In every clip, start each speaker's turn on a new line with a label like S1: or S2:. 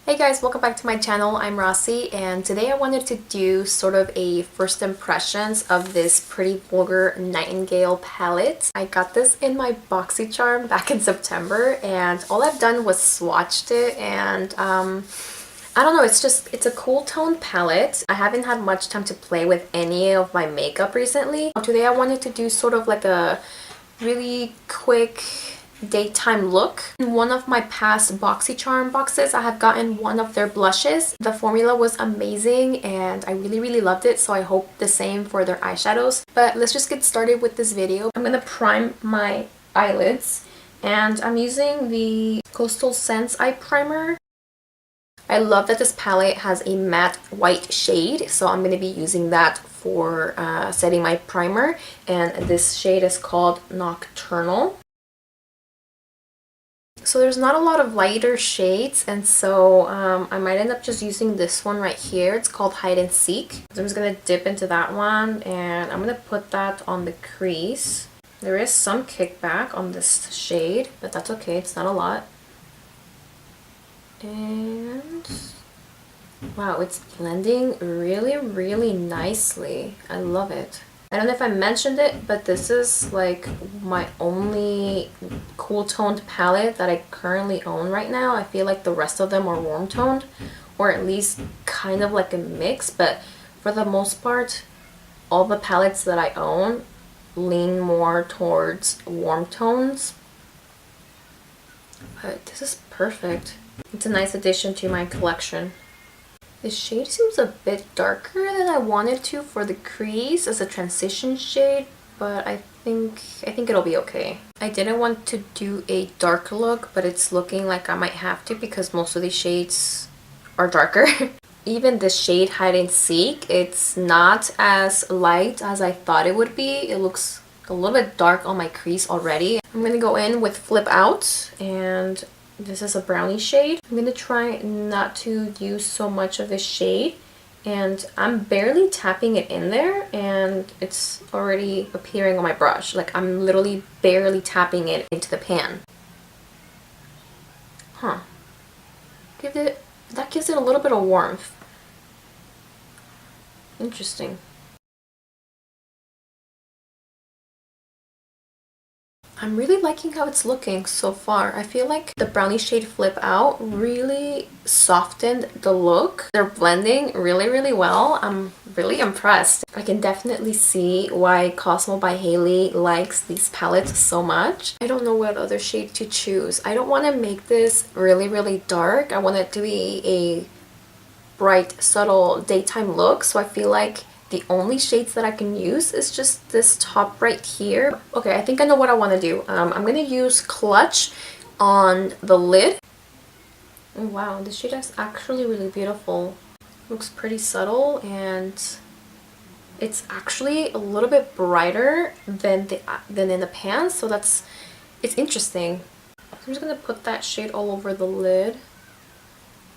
S1: Hey guys, welcome back to my channel. I'm Rossi, and today I wanted to do sort of a first impressions of this Pretty Vulgar Nightingale palette. I got this in my Boxycharm back in September, and all I've done was swatched it, and I don't know, it's a cool tone palette. I haven't had much time to play with any of my makeup recently. Today I wanted to do sort of like a really quick daytime look. In one of my past Boxycharm boxes, I have gotten one of their blushes. The formula was amazing and I really loved it, so I hope the same for their eyeshadows. But let's just get started with this video. I'm gonna prime my eyelids and I'm using the Coastal Scents Eye Primer. I love that this palette has a matte white shade, so I'm going to be using that for setting my primer, and this shade is called Nocturnal. So there's not a lot of lighter shades, and so I might end up just using this one right here. It's called Hide and Seek. So I'm just going to dip into that one, and I'm going to put that on the crease. There is some kickback on this shade, but that's okay. It's not a lot. And wow, it's blending really nicely. I love it. I don't know if I mentioned it, but this is like my only cool toned palette that I currently own right now. I feel like the rest of them are warm toned, or at least kind of like a mix, but for the most part all the palettes that I own lean more towards warm tones. But this is perfect. It's a nice addition to my collection. This shade seems a bit darker than I wanted to for the crease as a transition shade, but I think it'll be okay. I didn't want to do a dark look, but it's looking like I might have to because most of these shades are darker. Even the shade Hide and Seek, it's not as light as I thought it would be. It looks a little bit dark on my crease already. I'm gonna go in with Flip Out, and this is a brownie shade. I'm going to try not to use so much of this shade, and I'm barely tapping it in there and it's already appearing on my brush. Like I'm literally barely tapping it into the pan. Huh. That gives it a little bit of warmth. Interesting. I'm really liking how it's looking so far. I feel like the brownie shade Flip Out really softened the look. They're blending really well. I'm really impressed. I can definitely see why Cosmo by Hailey likes these palettes so much. I don't know what other shade to choose. I don't want to make this really dark. I want it to be a bright, subtle daytime look, so I feel like the only shades that I can use is just this top right here. Okay, I think I know what I want to do. I'm going to use Clutch on the lid. Oh, wow, this shade is actually really beautiful. Looks pretty subtle, and it's actually a little bit brighter than in the pan, so it's interesting. I'm just going to put that shade all over the lid,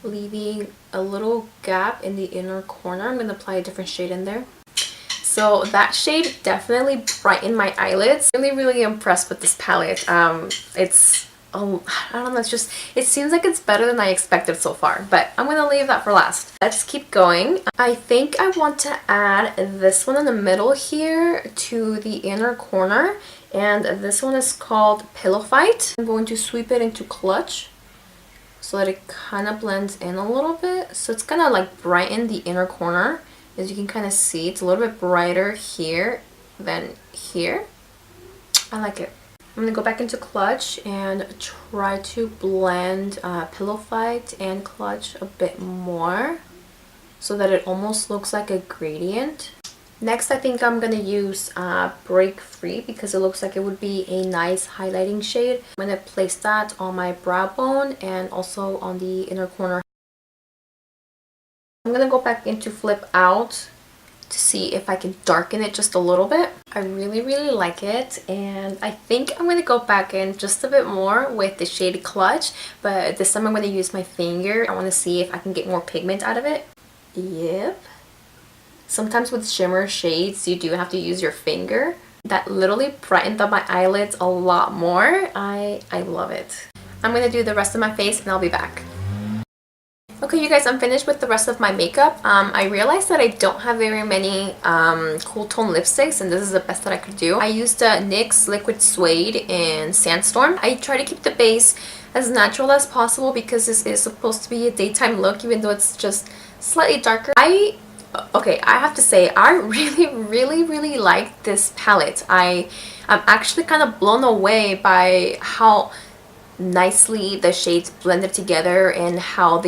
S1: leaving a little gap in the inner corner. I'm going to apply a different shade in there. So that shade definitely brightened my eyelids. Really impressed with this palette. It's, I don't know, it seems like it's better than I expected so far, but I'm going to leave that for last. Let's keep going. I think I want to add this one in the middle here to the inner corner, and this one is called Pillow Fight. I'm going to sweep it into Clutch so that it kind of blends in a little bit. So it's gonna like brighten the inner corner. As you can kind of see, it's a little bit brighter here than here. I like it. I'm gonna go back into Clutch and try to blend Pillow Fight and Clutch a bit more so that it almost looks like a gradient. Next, I think I'm going to use Break Free because it looks like it would be a nice highlighting shade. I'm going to place that on my brow bone and also on the inner corner. I'm going to go back into Flip Out to see if I can darken it just a little bit. I really like it, and I think I'm going to go back in just a bit more with the shade Clutch, but this time I'm going to use my finger. I want to see if I can get more pigment out of it. Yep. Sometimes with shimmer shades, you do have to use your finger. That literally brightened up my eyelids a lot more. I love it. I'm going to do the rest of my face and I'll be back. Okay, you guys, I'm finished with the rest of my makeup. I realized that I don't have very many cool tone lipsticks, and this is the best that I could do. I used NYX Liquid Suede in Sandstorm. I try to keep the base as natural as possible because this is supposed to be a daytime look, even though it's just slightly darker. Okay, I have to say, I really like this palette. I'm actually kind of blown away by how nicely the shades blended together and how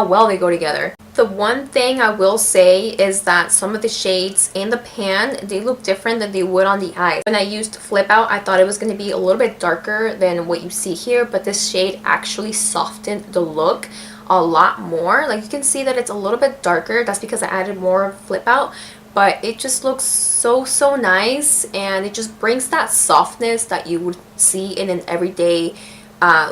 S1: well they go together. The one thing I will say is that some of the shades in the pan, they look different than they would on the eyes. When I used Flip Out, I thought it was going to be a little bit darker than what you see here, but this shade actually softened the look a lot more. Like, you can see that it's a little bit darker. That's because I added more Flip Out, but it just looks so nice, and it just brings that softness that you would see in an everyday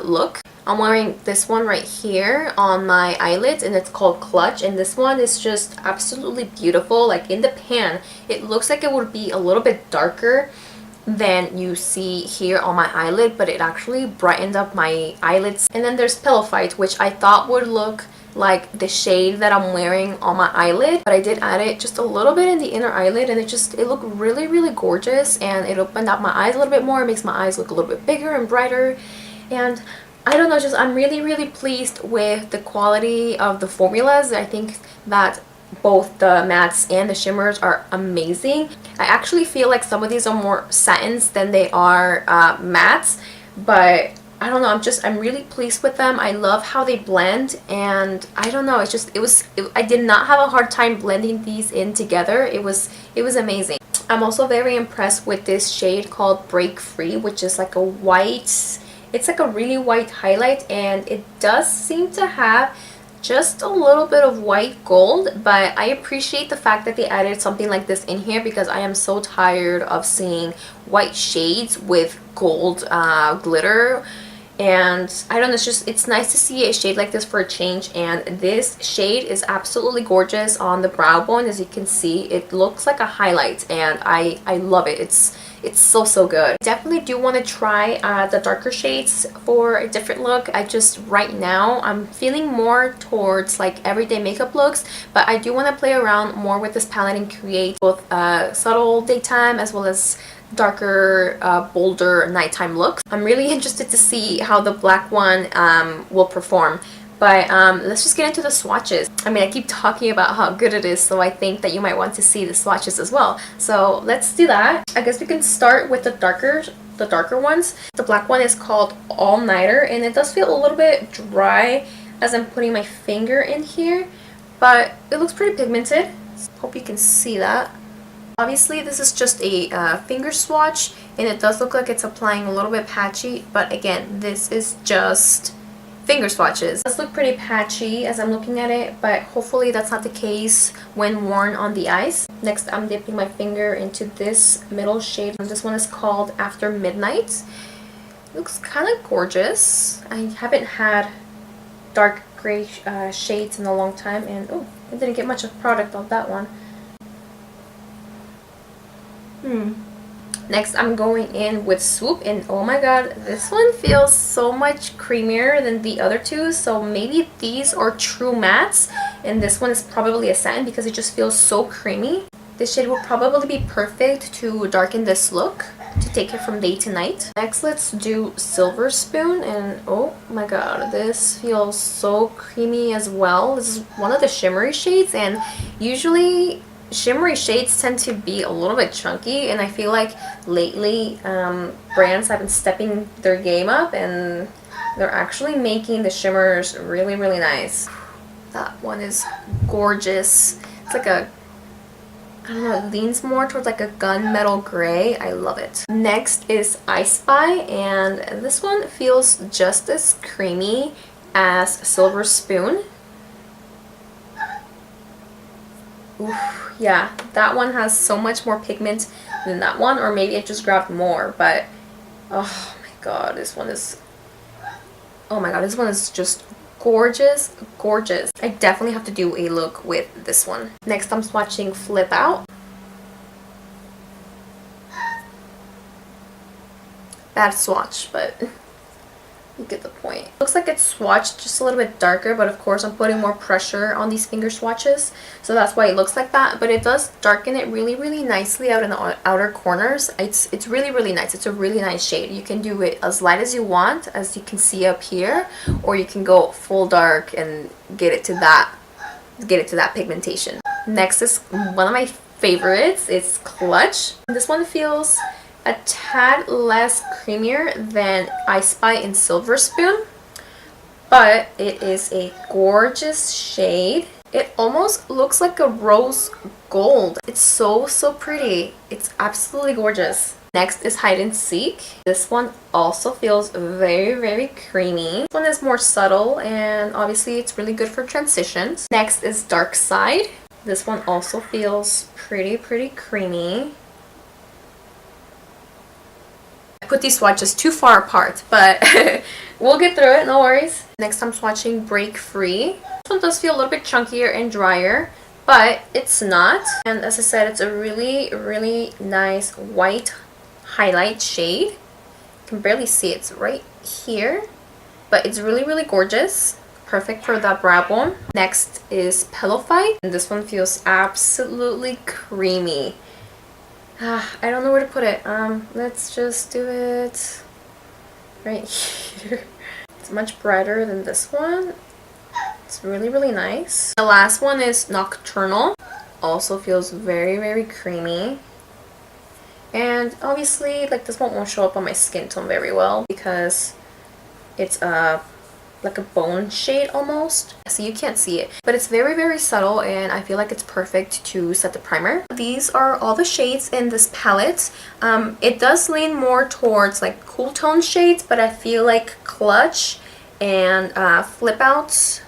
S1: look. I'm wearing this one right here on my eyelids, and it's called Clutch, and this one is just absolutely beautiful. Like, in the pan, it looks like it would be a little bit darker than you see here on my eyelid, but it actually brightened up my eyelids. And then there's Pillow Fight, which I thought would look like the shade that I'm wearing on my eyelid, but I did add it just a little bit in the inner eyelid, and it looked really gorgeous, and it opened up my eyes a little bit more. It makes my eyes look a little bit bigger and brighter. And I don't know, just I'm really pleased with the quality of the formulas. I think that both the mattes and the shimmers are amazing. I actually feel like some of these are more satins than they are mattes, but I don't know, I'm really pleased with them. I love how they blend, and I don't know, I did not have a hard time blending these in together. It was amazing. I'm also very impressed with this shade called Break Free, which is like a white, it's like a really white highlight, and it does seem to have just a little bit of white gold, but I appreciate the fact that they added something like this in here because I am so tired of seeing white shades with gold glitter. And I don't know, it's nice to see a shade like this for a change, and this shade is absolutely gorgeous on the brow bone. As you can see, it looks like a highlight, and I love it. It's so good. I definitely do want to try the darker shades for a different look. Right now I'm feeling more towards like everyday makeup looks, but I do want to play around more with this palette and create both subtle daytime as well as darker, bolder nighttime looks. I'm really interested to see how the black one will perform. But let's just get into the swatches. I mean, I keep talking about how good it is, so I think that you might want to see the swatches as well. So let's do that. I guess we can start with the darker ones. The black one is called All Nighter, and it does feel a little bit dry as I'm putting my finger in here, but it looks pretty pigmented. Hope you can see that. Obviously, this is just a finger swatch, and it does look like it's applying a little bit patchy, but again, this is just finger swatches. It does look pretty patchy as I'm looking at it, but hopefully that's not the case when worn on the eyes. Next, I'm dipping my finger into this middle shade. This one is called After Midnight. It looks kind of gorgeous. I haven't had dark gray shades in a long time, and oh, I didn't get much of product on that one. Next, I'm going in with Swoop, and oh my god, this one feels so much creamier than the other two, so maybe these are true mattes, and this one is probably a satin because it just feels so creamy. This shade will probably be perfect to darken this look, to take it from day to night. Next, let's do Silver Spoon, and oh my god, this feels so creamy as well. This is one of the shimmery shades, and usually shimmery shades tend to be a little bit chunky, and I feel like lately brands have been stepping their game up, and they're actually making the shimmers really nice. That one is gorgeous. It's like a, I don't know, it leans more towards like a gunmetal gray. I love it. Next is I Spy, and this one feels just as creamy as Silver Spoon. Oof, yeah, that one has so much more pigment than that one, or maybe it just grabbed more, but oh my god, this one is, oh my god, this one is just gorgeous. I definitely have to do a look with this one. Next, I'm swatching Flip Out. Bad swatch, but You get the point. Looks like it's swatched just a little bit darker, but of course I'm putting more pressure on these finger swatches, so that's why it looks like that. But it does darken it really, really nicely out in the outer corners. It's really, really nice. It's a really nice shade. You can do it as light as you want, as you can see up here, or you can go full dark and get it to that pigmentation. Next is one of my favorites. It's Clutch. This one feels a tad less creamier than I Spy in Silver Spoon, but it is a gorgeous shade. It almost looks like a rose gold. It's so pretty. It's absolutely gorgeous. Next is Hide and Seek. This one also feels very, very creamy. This one is more subtle, and obviously it's really good for transitions. Next is Dark Side. This one also feels pretty creamy. I put these swatches too far apart, but we'll get through it, no worries. Next I'm swatching Break Free. This one does feel a little bit chunkier and drier, but it's not. And as I said, it's a really, really nice white highlight shade. You can barely see it. It's right here, but it's really, really gorgeous. Perfect for that brow bone. Next is Pillow Fight, and this one feels absolutely creamy. I don't know where to put it. Let's just do it right here. It's much brighter than this one. It's really, really nice. The last one is Nocturnal. Also feels very, very creamy. And obviously, like, this one won't show up on my skin tone very well because it's like a bone shade almost, so you can't see it, but it's very, very subtle, and I feel like it's perfect to set the primer. These are all the shades in this palette. It does lean more towards like cool tone shades, but I feel like Clutch and Flip Out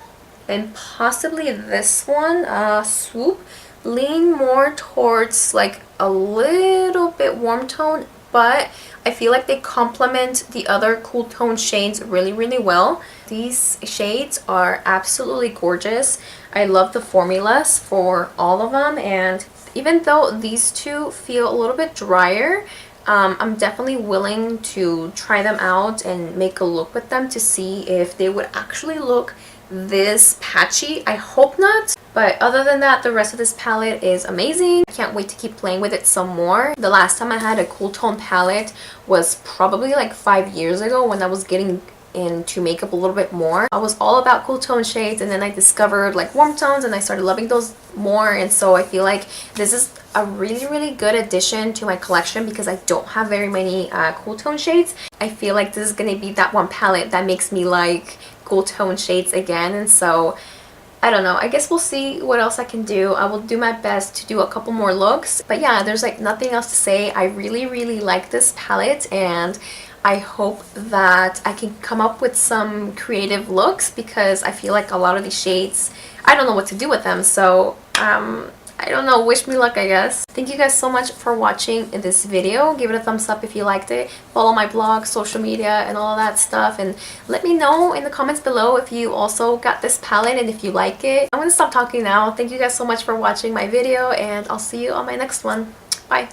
S1: and possibly this one, Swoop, lean more towards like a little bit warm tone, but I feel like they complement the other cool tone shades really, really well. These shades are absolutely gorgeous. I love the formulas for all of them, and even though these two feel a little bit drier, I'm definitely willing to try them out and make a look with them to see if they would actually look this patchy. I hope not. But other than that, the rest of this palette is amazing. I can't wait to keep playing with it some more. The last time I had a cool tone palette was probably like 5 years ago when I was getting into makeup a little bit more. I was all about cool tone shades, and then I discovered like warm tones and I started loving those more, and so I feel like this is a really, really good addition to my collection because I don't have very many cool tone shades. I feel like this is going to be that one palette that makes me like cool tone shades again, and so I don't know. I guess we'll see what else I can do. I will do my best to do a couple more looks. But yeah, there's like nothing else to say. I really, really like this palette, and I hope that I can come up with some creative looks because I feel like a lot of these shades, I don't know what to do with them. So I don't know, wish me luck, I guess. Thank you guys so much for watching this video. Give it a thumbs up if you liked it. Follow my blog, social media, and all of that stuff. And let me know in the comments below if you also got this palette and if you like it. I'm going to stop talking now. Thank you guys so much for watching my video, and I'll see you on my next one. Bye.